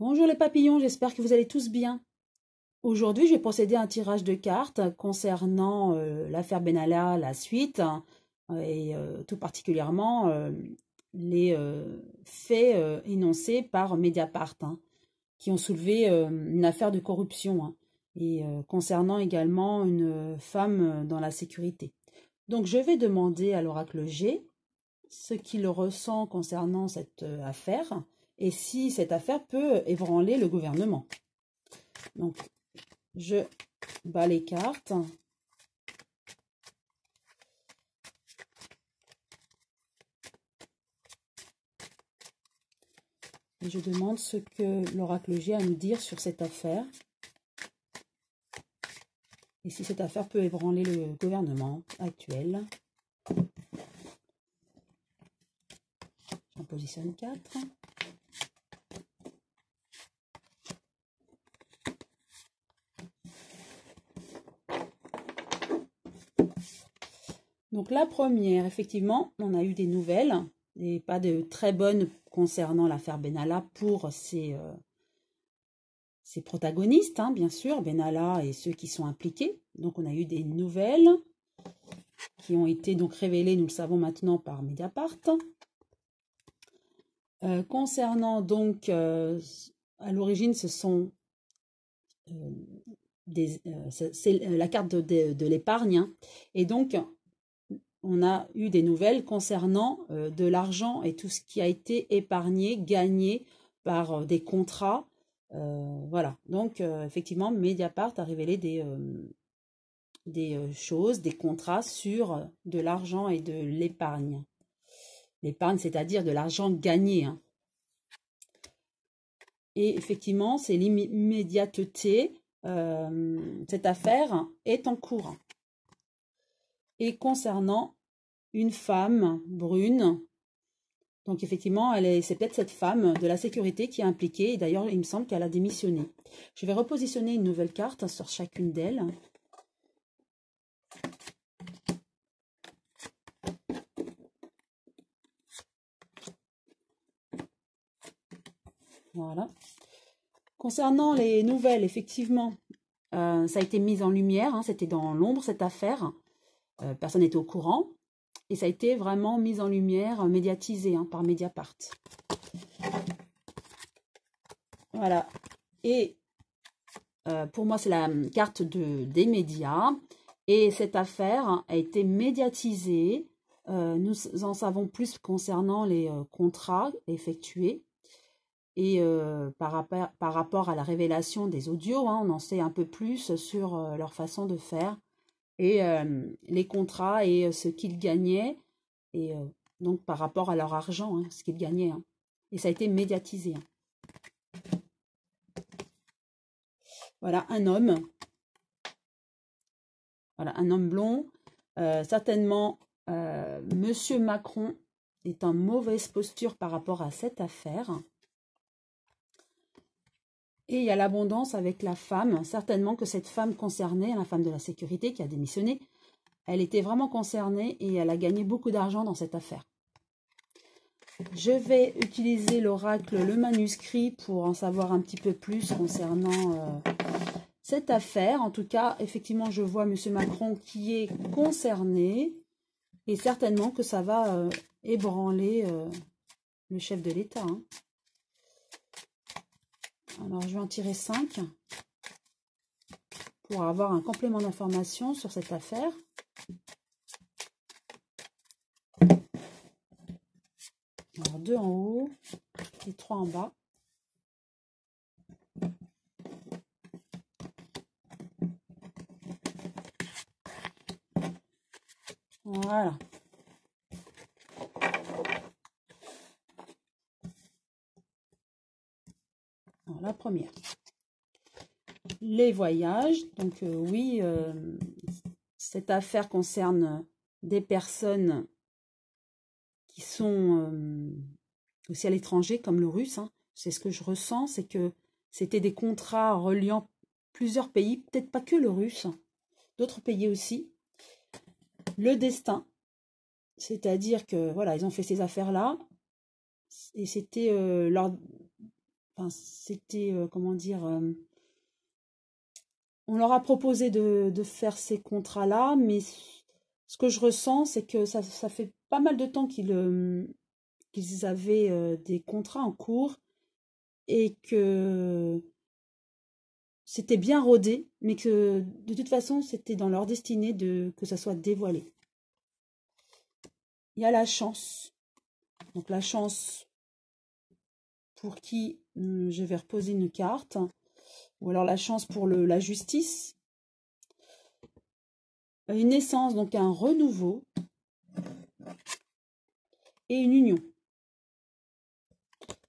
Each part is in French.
Bonjour les papillons, j'espère que vous allez tous bien. Aujourd'hui, je vais procéder à un tirage de cartes concernant l'affaire Benalla, la suite, hein, et tout particulièrement les faits énoncés par Mediapart, hein, qui ont soulevé une affaire de corruption, hein, et concernant également une femme dans la sécurité. Donc, je vais demander à l'oracle G ce qu'il ressent concernant cette affaire et si cette affaire peut ébranler le gouvernement. Donc, je bats les cartes. Et je demande ce que l'oracle G a à nous dire sur cette affaire. Et si cette affaire peut ébranler le gouvernement actuel. J'en positionne 4. Donc la première, effectivement, on a eu des nouvelles, et pas de très bonnes concernant l'affaire Benalla pour ses protagonistes, hein, bien sûr, Benalla et ceux qui sont impliqués. Donc on a eu des nouvelles qui ont été donc révélées, nous le savons maintenant, par Mediapart. Concernant donc, à l'origine, ce sont c'est la carte de l'épargne, hein, et donc on a eu des nouvelles concernant de l'argent et tout ce qui a été épargné, gagné par des contrats. Voilà, donc effectivement, Mediapart a révélé des choses, des contrats sur de l'argent et de l'épargne. L'épargne, c'est-à-dire de l'argent gagné, hein. Et effectivement, c'est l'immédiateté. Cette affaire est en cours. Et concernant une femme brune, donc effectivement, c'est peut-être cette femme de la sécurité qui est impliquée, et d'ailleurs, il me semble qu'elle a démissionné. Je vais repositionner une nouvelle carte sur chacune d'elles. Voilà. Concernant les nouvelles, effectivement, ça a été mis en lumière, hein, c'était dans l'ombre cette affaire, personne n'était au courant. Et ça a été vraiment mis en lumière, médiatisé, hein, par Mediapart. Voilà. Et pour moi, c'est la carte des médias. Et cette affaire a été médiatisée. Nous en savons plus concernant les contrats effectués. Et par rapport à la révélation des audios, hein, on en sait un peu plus sur leur façon de faire. Et les contrats et ce qu'ils gagnaient, et donc par rapport à leur argent, hein, ce qu'ils gagnaient. Hein. Et ça a été médiatisé. Hein. Voilà, un homme. Voilà, un homme blond. Certainement, Monsieur Macron est en mauvaise posture par rapport à cette affaire. Et il y a l'abondance avec la femme. Certainement que cette femme concernée, la femme de la sécurité qui a démissionné, elle était vraiment concernée et elle a gagné beaucoup d'argent dans cette affaire. Je vais utiliser l'oracle, le manuscrit, pour en savoir un petit peu plus concernant cette affaire. En tout cas, effectivement, je vois M. Macron qui est concerné et certainement que ça va ébranler le chef de l'État. Hein. Alors, je vais en tirer 5 pour avoir un complément d'information sur cette affaire. Alors, 2 en haut et 3 en bas. Voilà. Alors, la première. Les voyages. Donc, oui, cette affaire concerne des personnes qui sont aussi à l'étranger, comme le russe. Hein. C'est ce que je ressens, c'est que c'était des contrats reliant plusieurs pays, peut-être pas que le russe, d'autres pays aussi. Le destin, c'est-à-dire que voilà, ils ont fait ces affaires-là, et c'était enfin, c'était, comment dire, on leur a proposé de faire ces contrats-là, mais ce que je ressens, c'est que ça fait pas mal de temps qu'ils avaient des contrats en cours et que c'était bien rodé, mais que de toute façon, c'était dans leur destinée que ça soit dévoilé. Il y a la chance. Donc la chance pour qui je vais reposer une carte, ou alors la chance pour la justice. Une naissance, donc un renouveau, et une union.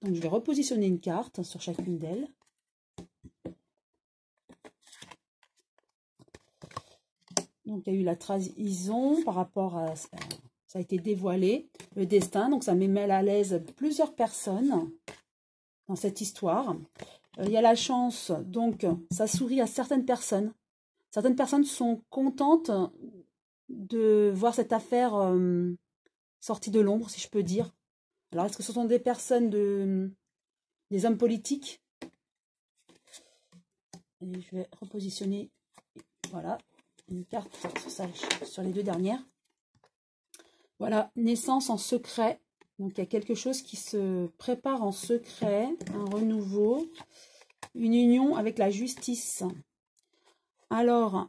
Donc je vais repositionner une carte sur chacune d'elles. Donc il y a eu la trahison par rapport à... Ça a été dévoilé, le destin, donc ça met mal à l'aise plusieurs personnes dans cette histoire. Il y a la chance, donc ça sourit à certaines personnes. Certaines personnes sont contentes de voir cette affaire sortie de l'ombre, si je peux dire. Alors, est-ce que ce sont des personnes, des hommes politiques? Et je vais repositionner, voilà, une carte sur les deux dernières. Voilà, naissance en secret. Donc, il y a quelque chose qui se prépare en secret, un renouveau, une union avec la justice. Alors,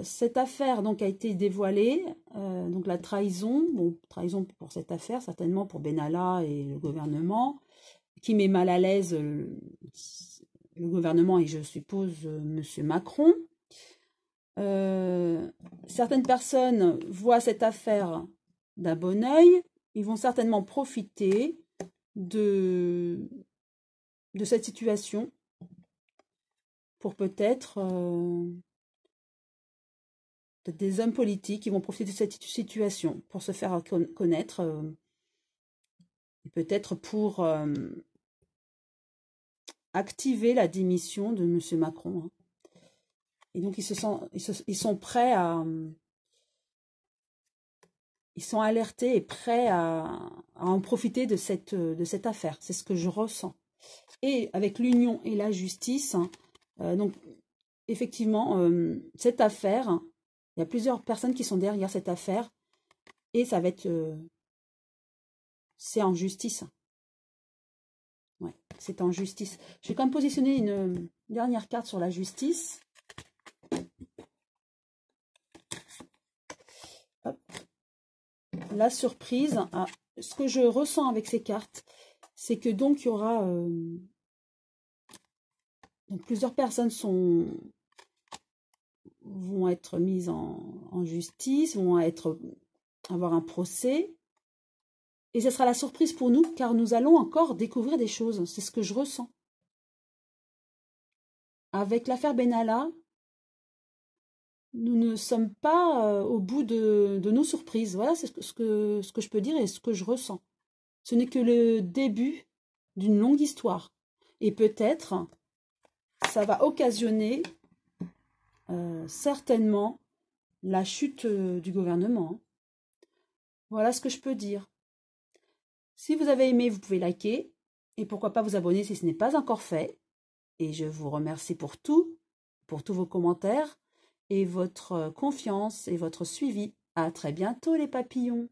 cette affaire donc a été dévoilée, donc la trahison, bon, trahison pour cette affaire, certainement pour Benalla et le gouvernement, qui met mal à l'aise le gouvernement et je suppose Monsieur Macron. Certaines personnes voient cette affaire d'un bon œil, ils vont certainement profiter de cette situation pour peut-être des hommes politiques qui vont profiter de cette situation pour se faire connaître et peut-être pour activer la démission de M. Macron. Hein. Et donc, ils sont prêts à... Ils sont alertés et prêts à en profiter de cette affaire. C'est ce que je ressens. Et avec l'union et la justice, donc effectivement, cette affaire, il y a plusieurs personnes qui sont derrière cette affaire et ça va être... c'est en justice. Ouais, c'est en justice. Je vais quand même positionner une dernière carte sur la justice. Hop. La surprise, ce que je ressens avec ces cartes, c'est que donc il y aura donc plusieurs personnes vont être mises en justice, vont avoir un procès. Et ce sera la surprise pour nous, car nous allons encore découvrir des choses. C'est ce que je ressens. Avec l'affaire Benalla, nous ne sommes pas au bout de nos surprises. Voilà, c'est ce que je peux dire et ce que je ressens. Ce n'est que le début d'une longue histoire. Et peut-être, ça va occasionner certainement la chute du gouvernement. Voilà ce que je peux dire. Si vous avez aimé, vous pouvez liker. Et pourquoi pas vous abonner si ce n'est pas encore fait. Et je vous remercie pour tous vos commentaires et votre confiance et votre suivi. À très bientôt les papillons.